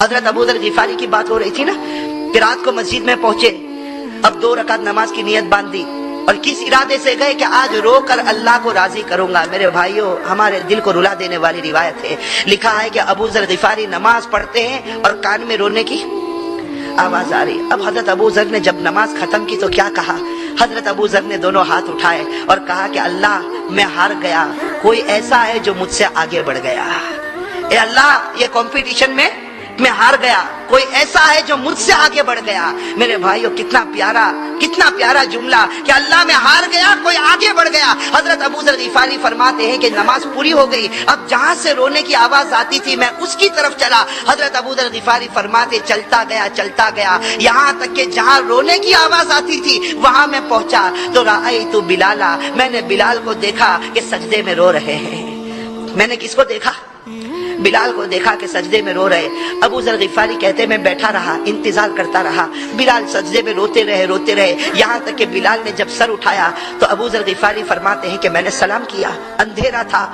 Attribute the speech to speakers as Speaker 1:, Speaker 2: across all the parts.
Speaker 1: حضرت ابو ذر غفاری کی بات ہو رہی تھی نا کہ رات کو مسجد میں پہنچے، اب 2 رکعت نماز کی نیت باندھی اور کس ارادے سے گئے کہ آج رو کر اللہ کو راضی کروں گا۔ میرے بھائیوں، ہمارے دل کو رلا دینے والی روایت ہے، لکھا ہے کہ ابو ذر غفاری نماز پڑھتے ہیں اور کان میں رونے کی آواز آ رہی۔ اب حضرت ابو ذر نے جب نماز ختم کی تو کیا کہا؟ حضرت ابو ذر نے دونوں ہاتھ اٹھائے اور کہا کہ اللہ میں ہار گیا، کوئی ایسا ہے جو مجھ سے آگے بڑھ گیا۔ اے اللہ، یہ کمپٹیشن میں ہار گیا، کوئی ایسا ہے جو مجھ سے آگے بڑھ گیا۔ میرے بھائیوں، کتنا پیارا جملہ کہ اللہ میں ہار گیا، کوئی آگے بڑھ گیا۔ حضرت ابو ذر غفاری فرماتے ہیں کہ نماز پوری ہو گئی، اب جہاں سے رونے کی آواز آتی تھی میں اس کی طرف چلا۔ حضرت ابو ذر غفاری فرماتے چلتا گیا یہاں تک کہ جہاں رونے کی آواز آتی تھی وہاں میں پہنچا تو رأیت بلالا، میں نے بلال کو دیکھا کہ سجدے میں رو رہے ہیں۔ میں نے کس کو دیکھا؟ بلال کو دیکھا کہ سجدے میں رو رہے۔ ابو ذر غفاری کہتے میں بیٹھا رہا، انتظار کرتا رہا، بلال سجدے میں روتے رہے یہاں تک کہ بلال نے جب سر اٹھایا تو ابو ذر غفاری فرماتے ہیں کہ میں نے سلام کیا، اندھیرا تھا،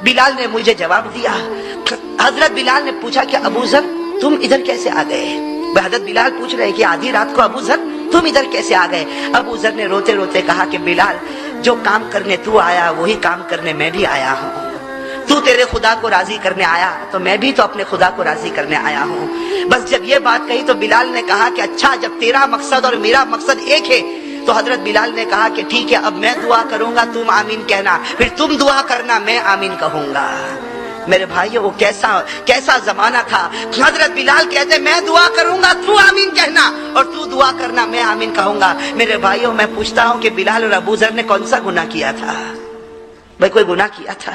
Speaker 1: بلال نے مجھے جواب دیا۔ حضرت بلال نے پوچھا کہ ابو ذر تم ادھر کیسے آ گئے؟ حضرت بلال پوچھ رہے کہ آدھی رات کو ابو ذر تم ادھر کیسے آ گئے؟ ابو ذر نے روتے کہا کہ بلال، جو کام کرنے تو آیا وہی کام کرنے میں بھی آیا ہوں۔ تو تیرے خدا کو راضی کرنے آیا تو میں بھی تو اپنے خدا کو راضی کرنے آیا ہوں۔ بس جب یہ بات کہی تو بلال نے کہا کہ اچھا، جب تیرا مقصد اور میرا مقصد ایک ہے تو حضرت بلال نے کہا کہ ٹھیک ہے، اب میں دعا کروں گا، تم آمین کہنا، پھر تم دعا کرنا، میں آمین کہوں گا۔ میرے بھائیو، وہ کیسا زمانہ تھا۔ حضرت بلال کہتے میں دعا کروں گا، تو آمین کہنا، اور تو دعا کرنا، میں آمین کہوں گا۔ میرے بھائیو، میں پوچھتا ہوں کہ بلال اور ابو ذر نے کون سا گناہ کیا تھا؟ بھائی کوئی گناہ کیا تھا؟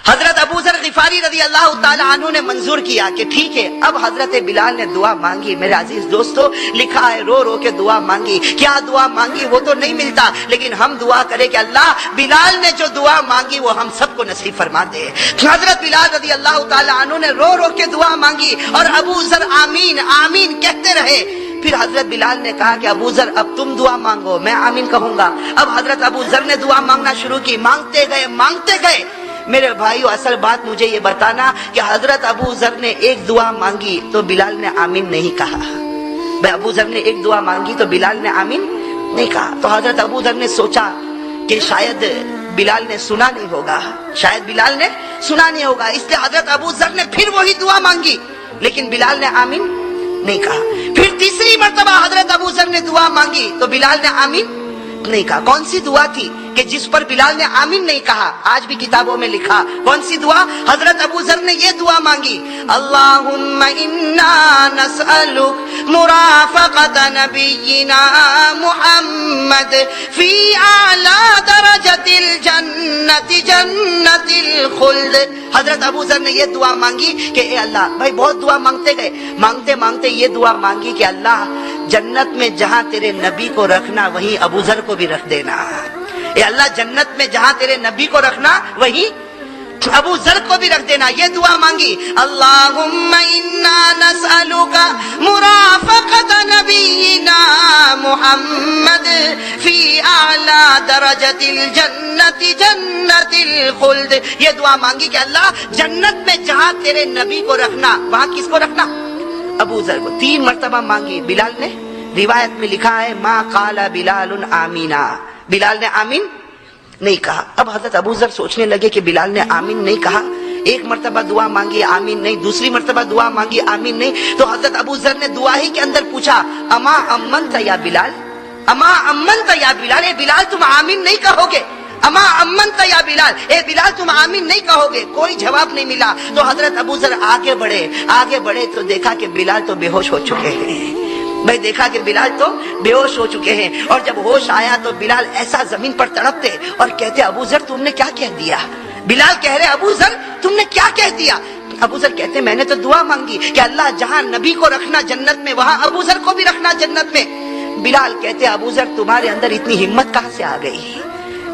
Speaker 1: حضرت ابو ذر غفاری رضی اللہ تعالی عنہ نے منظور کیا کہ ٹھیک ہے، اب حضرت بلال نے دعا مانگی۔ میرے عزیز دوستو، لکھا ہے رو کے دعا مانگی۔ کیا دعا مانگی وہ تو نہیں ملتا، لیکن ہم دعا کریں کہ اللہ بلال نے جو دعا مانگی وہ ہم سب کو نصیب فرما دے۔ حضرت بلال رضی اللہ تعالی عنہ نے رو کے دعا مانگی اور ابو ذر آمین آمین کہتے رہے۔ پھر حضرت بلال نے کہا کہ ابو ذر اب تم دعا مانگو، میں آمین کہوں گا۔ اب حضرت ابو ذر نے دعا مانگنا شروع کی، مانگتے گئے۔ میرے بھائیو، اصل بات مجھے یہ بتانا کہ حضرت ابو ذر نے ایک دعا مانگی تو بلال نے آمین نہیں کہا۔ ابو ذر نے ایک دعا مانگی تو بلال نے آمین نہیں کہا۔ تو حضرت ابو ذر نے سوچا کہ شاید بلال نے سنا نہیں ہوگا، اس لیے حضرت ابو ذر نے پھر وہی دعا مانگی، لیکن بلال نے آمین نہیں کہا۔ پھر تیسری مرتبہ حضرت ابو ذر نے دعا مانگی تو بلال نے آمین نہیں کہا۔ کون سی دعا تھی کہ جس پر بلال نے آمین نہیں کہا؟ آج بھی کتابوں میں لکھا۔ کون سی دعا؟ حضرت ابو ذر نے یہ دعا مانگی، اللہم انا نسألک مرافقت نبینا محمد فی اعلی درجت الجنت جنت الخلد۔ حضرت ابو ذر نے یہ دعا مانگی کہ اے اللہ، بھائی بہت دعا مانگتے گئے، مانگتے یہ دعا مانگی کہ اللہ جنت میں جہاں تیرے نبی کو رکھنا وہیں ابو ذر کو بھی رکھ دینا۔ اے اللہ، جنت میں جہاں تیرے نبی کو رکھنا وہیں ابو ذر کو بھی رکھ دینا۔ یہ دعا مانگی، اللہم انا نسألک مرافقت نبینا محمد فی اعلی درجت الجنت جنت الخلد۔ یہ دعا مانگی کہ اللہ جنت میں جہاں تیرے نبی کو رکھنا وہاں کس کو رکھنا؟ ابو ذر کو۔ 3 مرتبہ مانگی بلال نے۔ روایت میں لکھا ہے ما قال بلال آمینا، بلال نے آمین نہیں کہا۔ اب حضرت ابو ذر سوچنے لگے کہ بلال نے آمین نہیں کہا، ایک مرتبہ دعا مانگی آمین نہیں، دوسری مرتبہ دعا مانگی آمین نہیں، تو حضرت ابو ذر نے دعا ہی کے اندر پوچھا اما امنت یا بلال، اما امنت یا بلال، اے بلال تم آمین نہیں کہو گے، اما امنت یا بلال، اے بلال تم آمین نہیں کہو گے۔ کوئی جواب نہیں ملا تو حضرت ابو ذر آگے بڑھے تو دیکھا کہ بلال تو بے ہوش ہو چکے ہیں۔ میں دیکھا کہ بلال تو بے ہوش ہو چکے ہیں، اور جب ہوش آیا تو بلال ایسا زمین پر تڑپتے اور کہتے ابو ذر تم نے کیا کہہ دیا؟ بلال کہہ رہے ابو ذر تم نے کیا کہہ دیا؟ ابو ذر کہتے میں نے تو دعا مانگی کہ اللہ جہاں نبی کو رکھنا جنت میں وہاں ابو ذر کو بھی رکھنا جنت میں۔ بلال کہتے ابو ذر تمہارے اندر اتنی ہمت کہاں سے آ گئی؟